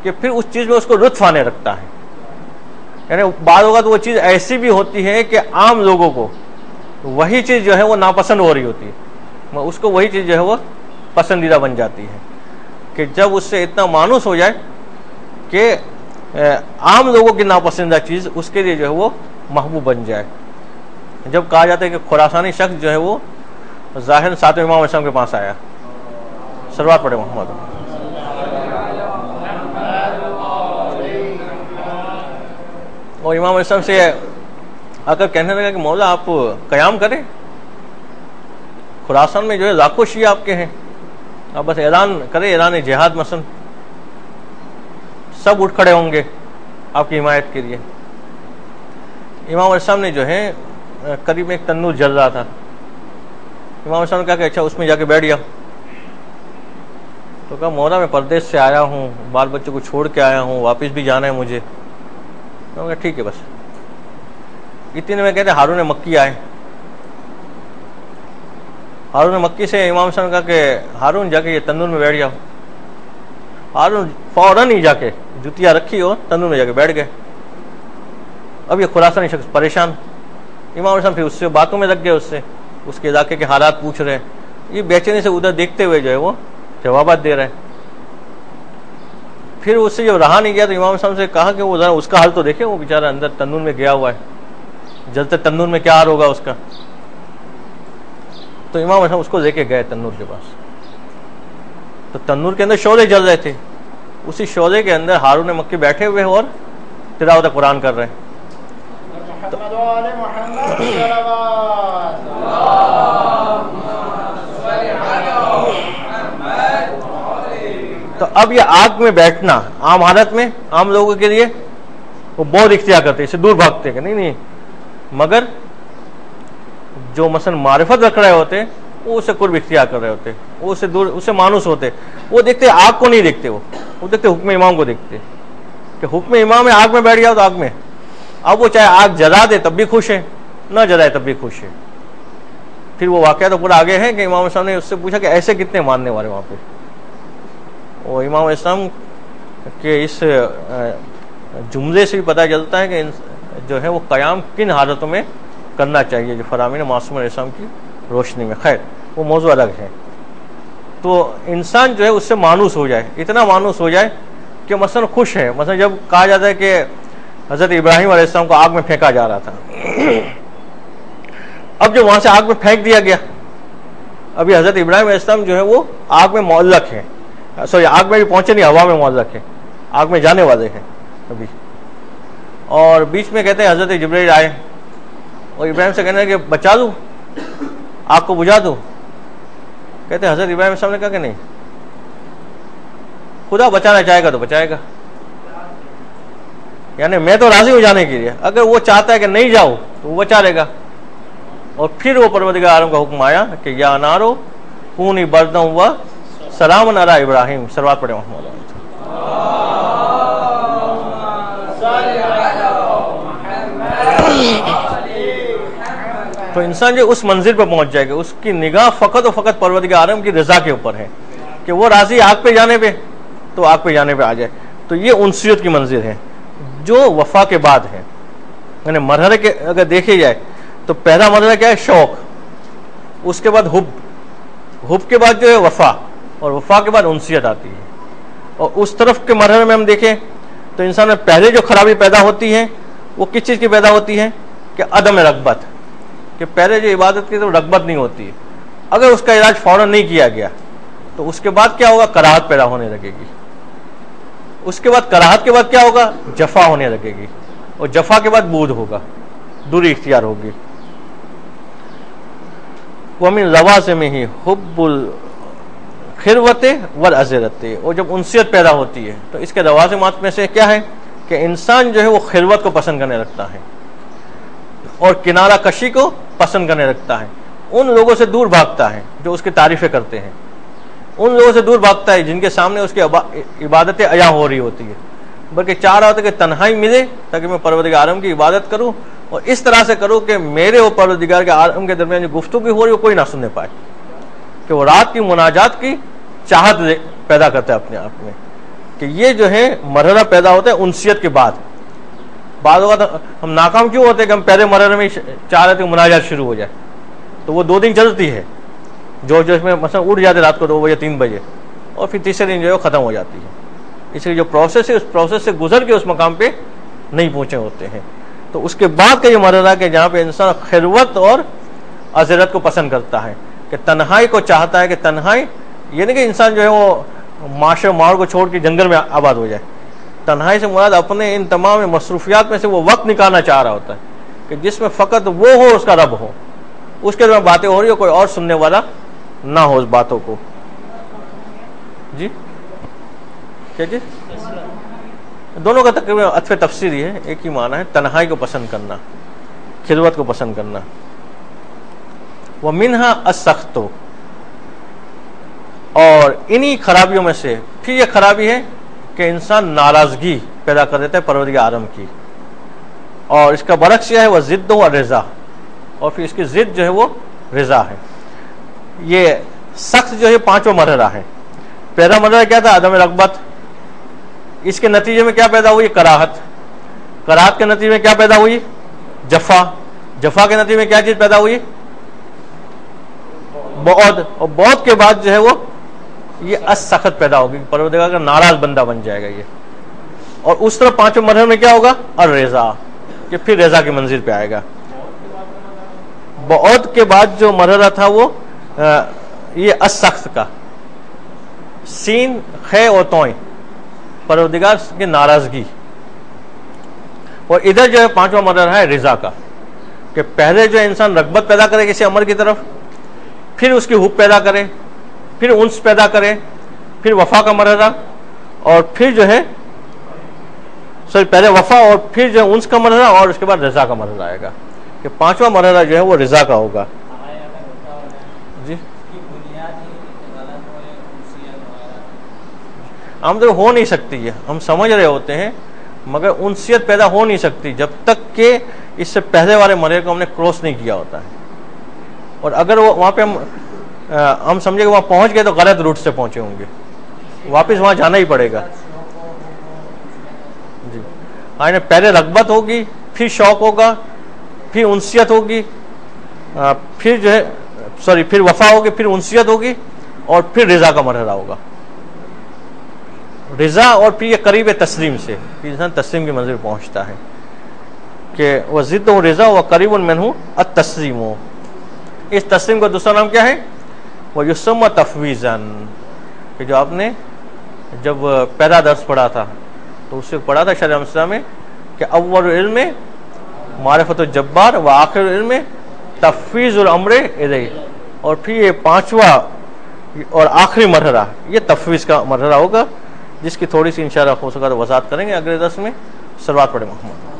کہ پھر اس چیز میں اس کو لطف آنے لگتا ہے۔ یعنی بعض اوقات وہ چیز ایسی بھی ہوتی ہے کہ عام لوگوں کو وہی چیز جو ہے وہ ناپسند ہو رہی ہوتی ہے، اس کو وہی چیز جو ہے وہ پسندیدہ بن جاتی ہے، کہ جب اس سے اتنا مانوس ہو جائے کہ عام لوگوں کی ناپسندیدہ چیز اس کے لیے جو ہے وہ محبوب بن جائے۔ جب کہا جاتا ہے کہ خراسانی شخص جو ہے وہ ظاہر ساتویں امام علیہ السلام کے پاس آیا، صلوات پڑھے محمد، اور امام علیہ السلام سے آ کر کہنے لگا کہ مولا آپ قیام کریں، خراسان میں جو ہے لاکھوں شیعہ آپ کے ہیں، آپ بس اعلان کریں، اعلان جہاد مثلا، سب اٹھ کھڑے ہوں گے آپ کی حمایت کے لیے۔ امام علیہ السلام نے جو ہے قریب میں ایک تنور جل رہا تھا، امام علیہ السلام نے کہا کہ اچھا اس میں جا کے بیٹھ جاؤ، تو کہا مولا میں پردیس سے آیا ہوں، بال بچوں کو چھوڑ کے آیا ہوں، واپس بھی جانا ہے مجھے۔ تو کہا ٹھیک ہے بس۔ اتنے میں کہتے ہارون مکی آئے، ہارون مکی سے امام صاحب نے کہا کہ ہارون جا کے یہ تندور میں بیٹھ جاؤ۔ ہارون فوراً ہی جا کے جوتیاں رکھی اور تندور میں جا کے بیٹھ گئے۔ اب یہ خراسانی شخص پریشان، امام علیہ السلام پھر اس سے باتوں میں لگ گئے، اس کے علاقے کے حالات پوچھ رہے ہیں، یہ بے چینی سے ادھر دیکھتے ہوئے جو ہے وہ جوابات دے رہے ہیں۔ پھر اس سے جب رہا نہیں گیا تو امام صاحب سے کہا کہ وہ ذرا اس کا حال تو دیکھے، وہ بیچارہ اندر تندور میں گیا ہوا ہے، جلتے تندور میں کیا حال ہوگا اس کا۔ تو امام صاحب اس کو لے کے گئے تندور کے پاس، تو تندور کے اندر شعلے جل رہے تھے، اسی شعلے کے اندر ہارون مکی بیٹھے ہوئے اور تلاوت قرآن کر رہے ہیں۔ تو اب یہ آگ میں بیٹھنا عام حالت میں عام لوگوں کے لیے وہ بہت اختیار کرتے، اسے دور بھاگتے کہ نہیں، مگر جو مثلا معرفت رکھ رہے ہوتے وہ اسے قرب اختیار کر رہے ہوتے، وہ اسے دور، اسے مانوس ہوتے، وہ دیکھتے آگ کو نہیں دیکھتے، وہ دیکھتے حکم امام کو دیکھتے کہ حکم امام ہے، آگ میں بیٹھ جاؤ تو آگ میں، اب وہ چاہے آگ جلا دے تب بھی خوش ہے، نہ جلائے تب بھی خوش ہے۔ پھر وہ واقعہ تو پورا آگے ہے کہ امام اسلام نے اس سے پوچھا کہ ایسے کتنے ماننے والے وہاں پہ، وہ امام اسلام کے اس جملے سے بھی پتہ چلتا ہے کہ جو ہے وہ قیام کن حالتوں میں کرنا چاہیے، جو فرامین معصوم علیہ السلام کی روشنی میں۔ خیر وہ موضوع الگ ہے۔ تو انسان جو ہے اس سے مانوس ہو جائے، اتنا مانوس ہو جائے کہ مثلا خوش ہے، مثلا جب کہا جاتا ہے کہ حضرت ابراہیم علیہ السلام کو آگ میں پھینکا جا رہا تھا، اب جو وہاں سے آگ میں پھینک دیا گیا، ابھی حضرت ابراہیم علیہ السلام جو ہے وہ آگ میں معلق ہے، سوری آگ میں بھی پہنچے نہیں، ہوا میں معلق ہے، آگ میں جانے والے ہیں ابھی، اور بیچ میں کہتے ہیں حضرت جبرائیل آئے اور ابراہیم سے کہنے کہ بچا دوں، آگ کو بجھا دوں، کہتے ہیں حضرت ابراہیم السلام نے کہا کہ نہیں، خدا بچانا چاہے گا تو بچائے گا، یعنی میں تو راضی ہو جانے کے لیے، اگر وہ چاہتا ہے کہ نہیں جاؤ تو وہ بچا لے گا۔ اور پھر وہ پروردگار عالم کا حکم آیا کہ یا نارو کونی برداً و سلام علی ابراہیم، صلوات پڑھے محمد۔ تو انسان جو اس منزل پہ پہنچ جائے گا، اس کی نگاہ فقط و فقط پروردگار عالم کی رضا کے اوپر ہے کہ وہ راضی آگ پہ جانے پہ تو آگ پہ جانے پہ آ جائے، تو یہ انسیت کی منزل ہے جو وفا کے بعد ہے۔ یعنی مرحلے کے اگر دیکھے جائے تو پہلا مرحلہ کیا ہے؟ شوق، اس کے بعد حب کے بعد جو ہے وفا، اور وفا کے بعد انسیت آتی ہے۔ اور اس طرف کے مرحلے میں ہم دیکھیں تو انسان میں پہلے جو خرابی پیدا ہوتی ہے وہ کس چیز کی پیدا ہوتی ہے؟ کہ عدم رغبت، کہ پہلے جو عبادت کی تو رغبت نہیں ہوتی ہے، اگر اس کا علاج فوراً نہیں کیا گیا تو اس کے بعد کیا ہوگا؟ کراہت پیدا ہونے لگے گی، اس کے بعد کراہت کے بعد کیا ہوگا؟ جفا ہونے لگے گی، اور جفا کے بعد بود ہوگا، دوری اختیار ہوگی۔ وَمِن لَوَازِمِهِ حُبُّ الْخِلْوَةِ وَالْعَزِرَةِ، اور جب انسیت پیدا ہوتی ہے تو اس کے لوازمات میں سے کیا ہے کہ انسان جو ہے وہ خلوت کو پسند کرنے لگتا ہے اور کنارہ کشی کو پسند کرنے لگتا ہے، ان لوگوں سے دور بھاگتا ہے جو اس کی تعریفیں کرتے ہیں، ان لوگوں سے دور بھاگتا ہے جن کے سامنے اس کی عبادتیں عیاں ہو رہی ہوتی ہے، بلکہ چاہ رہا ہوتا ہے کہ تنہائی ملے تاکہ میں پروردگار عالم کی عبادت کروں، اور اس طرح سے کروں کہ میرے اور پروردگار کے عالم کے درمیان جو گفتگو ہو رہی ہے وہ کوئی نہ سننے پائے، کہ وہ رات کی مناجات کی چاہت پیدا کرتا ہے اپنے آپ میں، کہ یہ جو ہے مرحلہ پیدا ہوتا ہے انسیت کے بعد۔ بعض اوقات ہم ناکام کیوں ہوتے ہیں کہ ہم پہلے مرحلے میں چاہ رہے تھے کہ مناجات شروع ہو جائے، تو وہ 2 دن چلتی ہے، جو اس میں مثلا اٹھ جاتے رات کو 2 بجے 3 بجے، اور پھر تیسرے دن جو ہے وہ ختم ہو جاتی ہے. اس لیے جو پروسیس ہے اس پروسیس سے گزر کے اس مقام پہ نہیں پہنچے ہوتے ہیں. تو اس کے بعد کا یہ مرحلہ کہ جہاں پہ انسان خلوت اور عزلت کو پسند کرتا ہے، کہ تنہائی کو چاہتا ہے، کہ تنہائی یہ نہیں کہ انسان جو ہے وہ معاشرے ماحول کو چھوڑ کے جنگل میں آباد ہو جائے. تنہائی سے مراد اپنے ان تمام مصروفیات میں سے وہ وقت نکالنا چاہ رہا ہوتا ہے کہ جس میں فقط وہ ہو، اس کا رب ہو، اس کے میں باتیں ہو رہی ہو، کوئی اور سننے والا نہ ہو اس باتوں کو. جی کیا چیز؟ دونوں کا تقریباً عطف تفسیری ہے، ایک ہی معنی ہے، تنہائی کو پسند کرنا، خلوت کو پسند کرنا. وَمِنْهَا السَّخْطُ، اور انہی خرابیوں میں سے پھر یہ خرابی ہے کہ انسان ناراضگی پیدا کر دیتا ہے پروردگار عالم کی، اور اس کا برعکس یہ ہے وہ ضد و رضا، اور پھر اس کی ضد جو ہے وہ رضا ہے. یہ سخت جو ہے 5واں مرحلہ ہے. پہلا مرحلہ کیا تھا؟ عدم رغبت. اس کے نتیجے میں کیا پیدا ہوئی؟ کراہت. کراہت کے نتیجے میں کیا پیدا ہوئی؟ جفا. جفا کے نتیجے میں کیا چیز پیدا ہوئی؟ بعد. اور بعد کے بعد جو ہے وہ یہ سخت پیدا ہوگی، پروردگار کا ناراض بندہ بن جائے گا یہ. اور اس طرح 5ویں مرحلے میں کیا ہوگا؟ الرضا، کہ پھر رضا کی منزل پہ آئے گا. بعد کے بعد جو مرحلہ تھا وہ یہ سخت کا، سین خے اور توئیں، پروردگار کی ناراضگی. اور ادھر جو ہے 5واں مرحلہ ہے رضا کا، کہ پہلے جو انسان رغبت پیدا کرے کسی عمل کی طرف، پھر اس کی حب پیدا کرے، پھر انس پیدا کرے، پھر وفا کا مرحلہ، اور پھر جو ہے پہلے وفا اور پھر جو ہے انس کا مرحلہ، اور اس کے بعد رضا کا مرحلہ آئے گا، کہ 5واں مرحلہ جو ہے وہ رضا کا ہوگا. جی ہم تو ہو نہیں سکتی ہے، ہم سمجھ رہے ہوتے ہیں، مگر انسیت پیدا ہو نہیں سکتی جب تک کہ اس سے پہلے والے مرحلے کو ہم نے کراس نہیں کیا ہوتا ہے. اور اگر وہ وہاں پہ ہم سمجھے کہ وہاں پہنچ گئے تو غلط روٹ سے پہنچے ہوں گے، واپس وہاں جانا ہی پڑے گا. جی پہلے رغبت ہوگی، پھر شوق ہوگا، پھر انسیت ہوگی، پھر جو ہے پھر وفا ہوگی، پھر انسیت ہوگی، اور پھر رضا کا مرحلہ ہوگا. رضا اور پھر یہ قریب تسلیم سے پھر انسان تسلیم کی منزل پہنچتا ہے، کہ وہ ضد و رضا و قریب منہ التسلیم. اس تسلیم کا دوسرا نام کیا ہے؟ وہ یسمى تفویضاً، کہ جو آپ نے جب پہلا درس پڑھا تھا تو اس سے پڑھا تھا شرح مسئلہ میں کہ اول علم معرفت الجبار و آخر علم تفویض الامر الیہ، اور پھر یہ 5واں اور آخری مرحلہ یہ تفویض کا مرحلہ ہوگا، جس کی تھوڑی سی انشاءاللہ ہو سکا تو وضاحت کریں گے اگلے درس میں. صلوات پڑھیں محمد.